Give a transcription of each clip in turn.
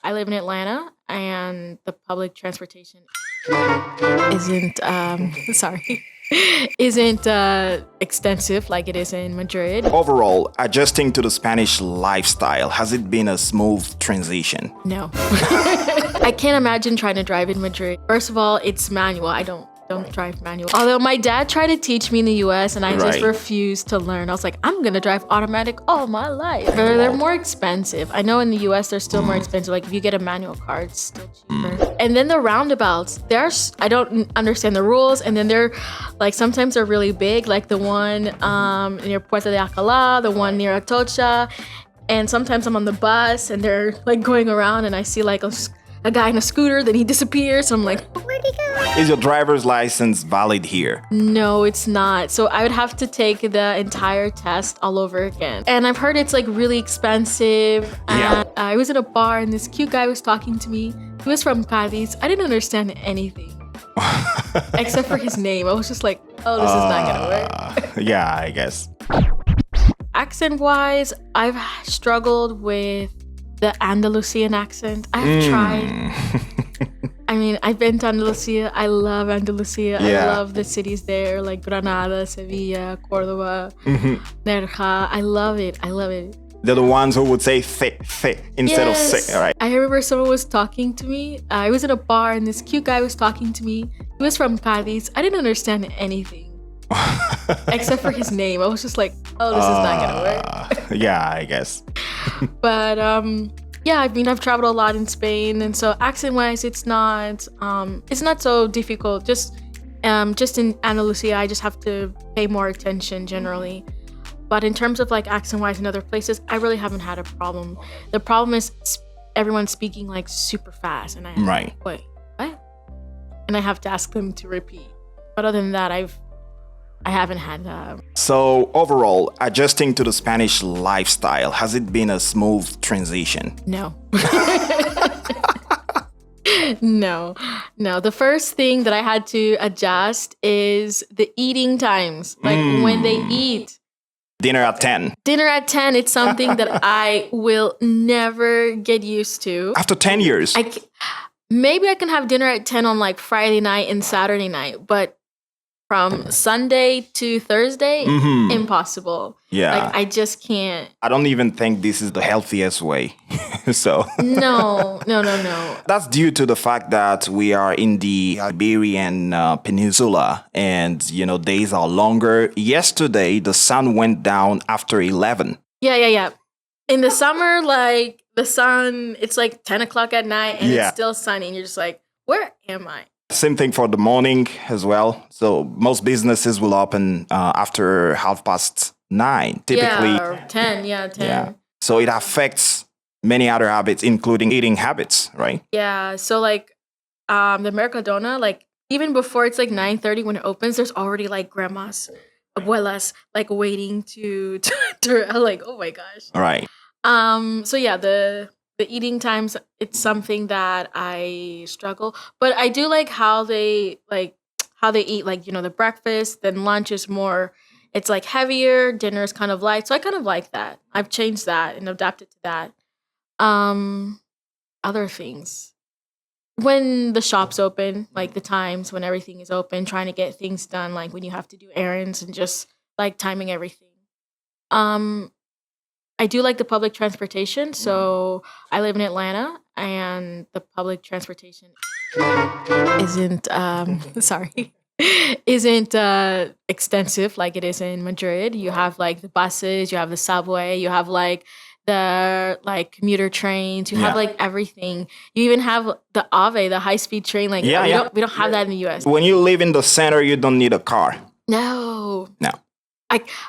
I live in Atlanta, and the public transportation isn't sorry isn't extensive like it is in Madrid. Overall, adjusting to the Spanish lifestyle, has it been a smooth transition? No. I can't imagine trying to drive in Madrid. First of all, it's manual. I don't drive manual. Although my dad tried to teach me in the US and I just refused to learn. I was like, I'm gonna drive automatic all my life. They're more expensive. I know in the US they're still more expensive. Like if you get a manual car, it's still cheaper. And then the roundabouts, I don't understand the rules. And then they're like, sometimes they're really big, like the one near Puerta de Alcalá, the one near Atocha. And sometimes I'm on the bus and they're like going around and I see like a guy in a scooter, then he disappears. So I'm like, where'd he go? Is your driver's license valid here? No, it's not. So I would have to take the entire test all over again. And I've heard it's like really expensive. And I was in a bar and this cute guy was talking to me. He was from Cadiz. I didn't understand anything except for his name. I was just like, oh, this is not gonna work. Yeah, I guess. Accent-wise, I've struggled with the Andalusian accent. I have tried. I mean, I've been to Andalusia. I love Andalusia. I love the cities there, like Granada, Sevilla, Cordoba, Nerja. I love it. I love it. They're the ones who would say fe instead of se, right? I remember someone was talking to me. I was in a bar and this cute guy was talking to me. He was from Cadiz. I didn't understand anything except for his name. I was just like, oh, this is not gonna work. Yeah, I guess. But yeah, I mean, I've traveled a lot in Spain, and so accent-wise, it's not so difficult. Just in Andalusia, I just have to pay more attention generally. But in terms of like accent-wise in other places, I really haven't had a problem. The problem is everyone's speaking like super fast, and I'm like, wait, what? And I have to ask them to repeat. But other than that, I haven't had that. So overall, adjusting to the Spanish lifestyle, has it been a smooth transition? No. No. The first thing that I had to adjust is the eating times. Like when they eat. Dinner at 10. Dinner at 10, it's something that I will never get used to. After 10 years? Maybe I can have dinner at 10 on like Friday night and Saturday night, but from Sunday to Thursday, impossible. Yeah. Like I just can't. I don't even think this is the healthiest way. So No. that's due to the fact that we are in the Iberian Peninsula and, days are longer. Yesterday, the sun went down after 11. Yeah. In the summer, like the sun, it's like 10 o'clock at night and it's still sunny. And you're just like, where am I? Same thing for the morning as well. So most businesses will open after 9:30, typically. Yeah, or 10. Yeah. So it affects many other habits, including eating habits, right? Yeah. So like the Mercadona, like even before it's like 9:30 when it opens, there's already like grandmas, abuelas, like waiting to like, oh my gosh. All right. So yeah, the eating times, it's something that I struggle, but I do like how they eat, like, the breakfast, then lunch is more, it's like heavier, dinner is kind of light. So I kind of like that. I've changed that and adapted to that. Other things. When the shops open, like the times when everything is open, trying to get things done, like when you have to do errands and just like timing everything. I do like the public transportation. So I live in Atlanta and the public transportation isn't extensive like it is in Madrid. You have like the buses, you have the subway, you have like the like commuter trains, you have like everything. You even have the AVE, the high-speed train. Like we don't have that in the US. When you live in the center, you don't need a car. No.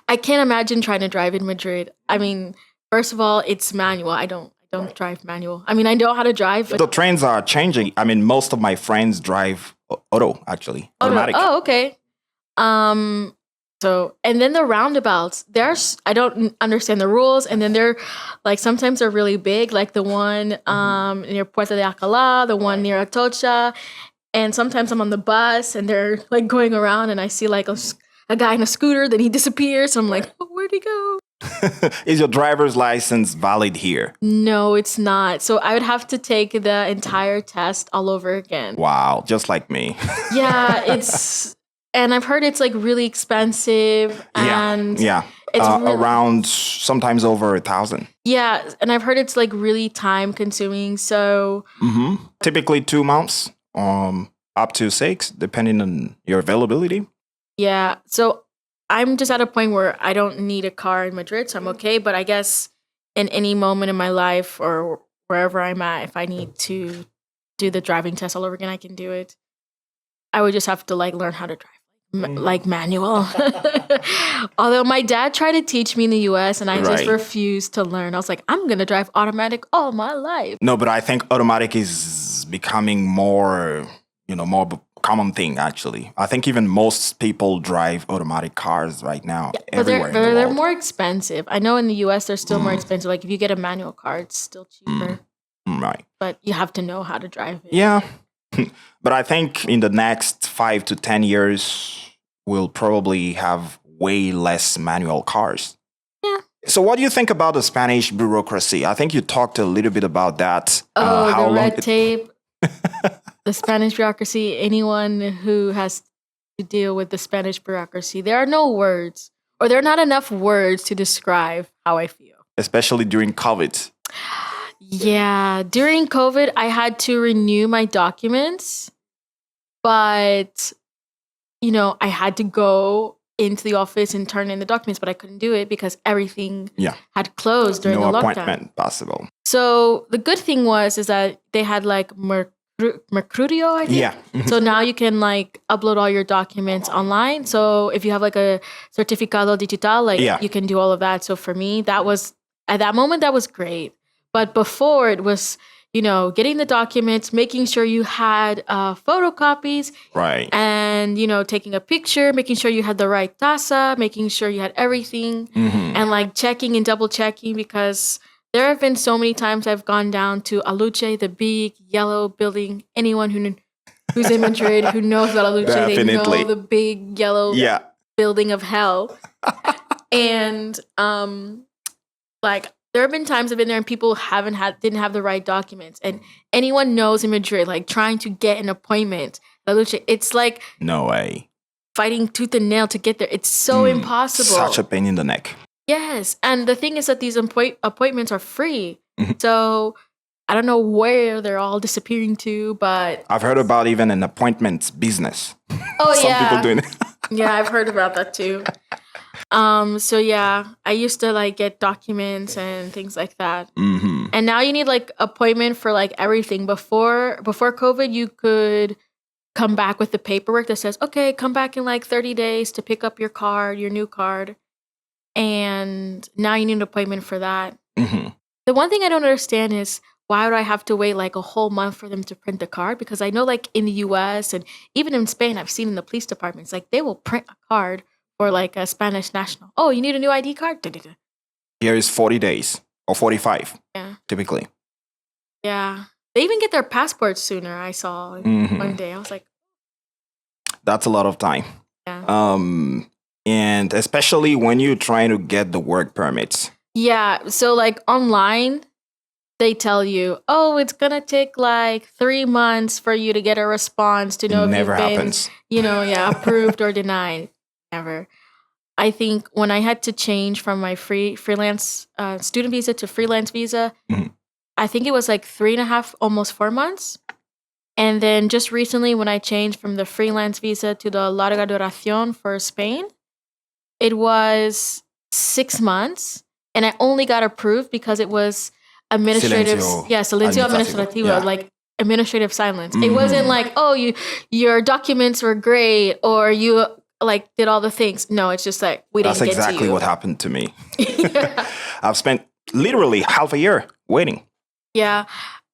I can't imagine trying to drive in Madrid. I mean, first of all, it's manual. I don't drive manual. I mean, I know how to drive, but the trains are changing. I mean, most of my friends drive auto, actually. Automatic. Oh, okay. So, and then the roundabouts, I don't understand the rules. And then they're like, sometimes they're really big, like the one near Puerta de Alcalá, the one near Atocha. And sometimes I'm on the bus and they're like going around and I see like a guy in a scooter, then he disappears. So I'm like, oh, where'd he go? Is your driver's license valid here? No, it's not. So I would have to take the entire test all over again. Wow, just like me. Yeah, and I've heard it's like really expensive and Yeah. it's really, around sometimes over 1,000. yeah, and I've heard it's like really time consuming. So Typically 2 months, up to 6, depending on your availability. yeah, so I'm just at a point where I don't need a car in Madrid, so I'm okay. But I guess in any moment in my life or wherever I'm at, if I need to do the driving test all over again, I can do it. I would just have to like learn how to drive like manual. Although my dad tried to teach me in the US and I just Right. refused to learn. I was like, I'm gonna drive automatic all my life. No, but I think automatic is becoming more, more of a common thing, actually. I think even most people drive automatic cars right now, But everywhere in the they're world. more expensive. I know in the US they're still more expensive. Like if you get a manual car, it's still cheaper. Right. But you have to know how to drive it. Yeah. But I think in the next 5 to 10 years, we'll probably have way less manual cars. Yeah. So what do you think about the Spanish bureaucracy? I think you talked a little bit about that. Oh, how the long red tape, the Spanish bureaucracy, anyone who has to deal with the Spanish bureaucracy, there are no words or there are not enough words to describe how I feel. especially during COVID. Yeah, during COVID, I had to renew my documents, but I had to go into the office and turn in the documents, but I couldn't do it because everything Yeah. had closed during No the lockdown. appointment possible. So the good thing is that they had like Mercurio, I think. Yeah. So now you can like upload all your documents online. So if you have like a certificado digital, like Yeah. you can do all of that. So for me, that was at that moment that was great. But before it was, getting the documents, making sure you had photocopies, Right. and taking a picture, making sure you had the right tasa, making sure you had everything, and like checking and double checking because there have been so many times I've gone down to Aluche, the big yellow building. Anyone who's in Madrid who knows about Aluche, they Definitely. know the big yellow Yeah. building of hell. And like there have been times I've been there and people didn't have the right documents. And anyone knows in Madrid, like trying to get an appointment, Aluche, it's like No way. fighting tooth and nail to get there. It's so impossible. Such a pain in the neck. Yes, and the thing is that these appointments are free. So I don't know where they're all disappearing to, but I've heard about even an appointments business. oh Some yeah, people doing it. yeah, I've heard about that too. So yeah, I used to like get documents and things like that. And now you need like appointment for like everything. Before COVID, you could come back with the paperwork that says, okay, come back in like 30 days to pick up your new card. And now you need an appointment for that. The one thing I don't understand is why would I have to wait like a whole month for them to print the card? Because I know like in the US and even in Spain, I've seen in the police departments, like they will print a card for like a Spanish national. Oh, you need a new ID card? Da-da-da. Here is 40 days or 45, Yeah. typically. Yeah. They even get their passports sooner, I saw one day. I was like, That's a lot of time. yeah. And especially when you're trying to get the work permits. Yeah. So like online, they tell you, oh, it's going to take like 3 months for you to get a response to know if Never you've been, happens. approved or denied. Never. I think when I had to change from my freelance student visa to freelance visa, I think it was like 3.5, almost 4 months. And then just recently when I changed from the freelance visa to the larga duración for Spain, it was 6 months. And I only got approved because it was administrative. Silencio administrativo, Yeah. like administrative silence. It wasn't like, oh, your documents were great or you like did all the things. No, it's just like we didn't That's get to you. exactly what happened to me. I've spent literally half a year waiting. Yeah.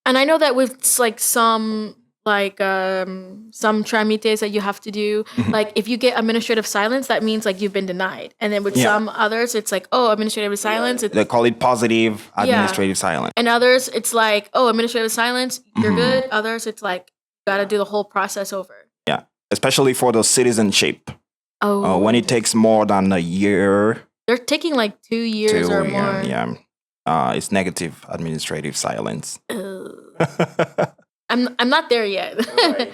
And I know that with like some tramites that you have to do, like if you get administrative silence, that means like you've been denied. And then with some others, it's like, oh, administrative silence. They call it positive administrative silence. And others, it's like, oh, administrative silence, you're good. Others, it's like, got to do the whole process over. Yeah, especially for the citizenship. Oh. When it takes more than a year They're taking like 2 years or more. Yeah. It's negative administrative silence. I'm not there yet.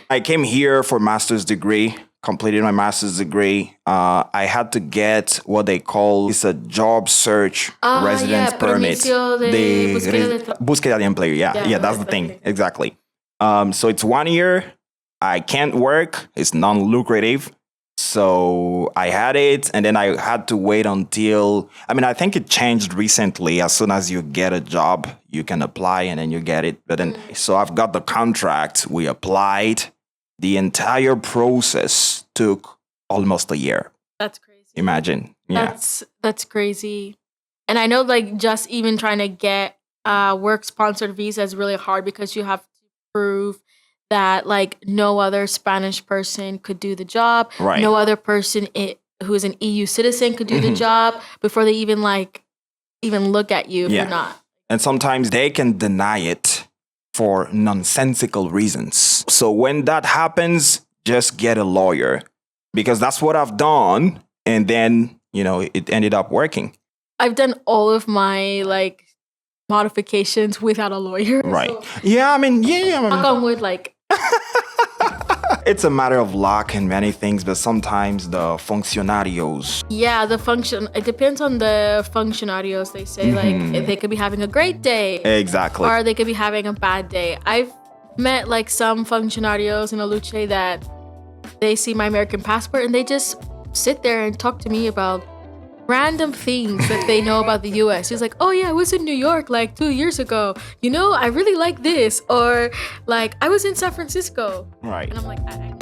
I came here for master's degree, completed my master's degree. I had to get what they call it's a job search residence permit. Búsqueda de empleo. Yeah, that's the thing. Exactly. So it's 1 year. I can't work. It's non-lucrative. So I had it, and then I had to wait until, I think it changed recently. As soon as you get a job, you can apply and then you get it. But then, so I've got the contract. We applied. The entire process took almost a year. That's crazy. Imagine. Yeah. That's crazy. And I know like just even trying to get work sponsored visa is really hard because you have to prove that like no other Spanish person could do the job. Right. No other person who is an EU citizen could do the job before they even look at you if you're not. And sometimes they can deny it for nonsensical reasons. So when that happens, just get a lawyer because that's what I've done. And then, it ended up working. I've done all of my like modifications without a lawyer. Right. So Yeah. knock on wood, like. It's a matter of luck and many things, but sometimes the funcionarios. Yeah, it depends on the funcionarios. They say like they could be having a great day. Exactly. Or they could be having a bad day. I've met like some funcionarios in Aluche that they see my American passport and they just sit there and talk to me about random things that they know about the US. He's like, oh yeah, I was in New York like 2 years ago. I really like this. Or like, I was in San Francisco. Right. And I'm like, I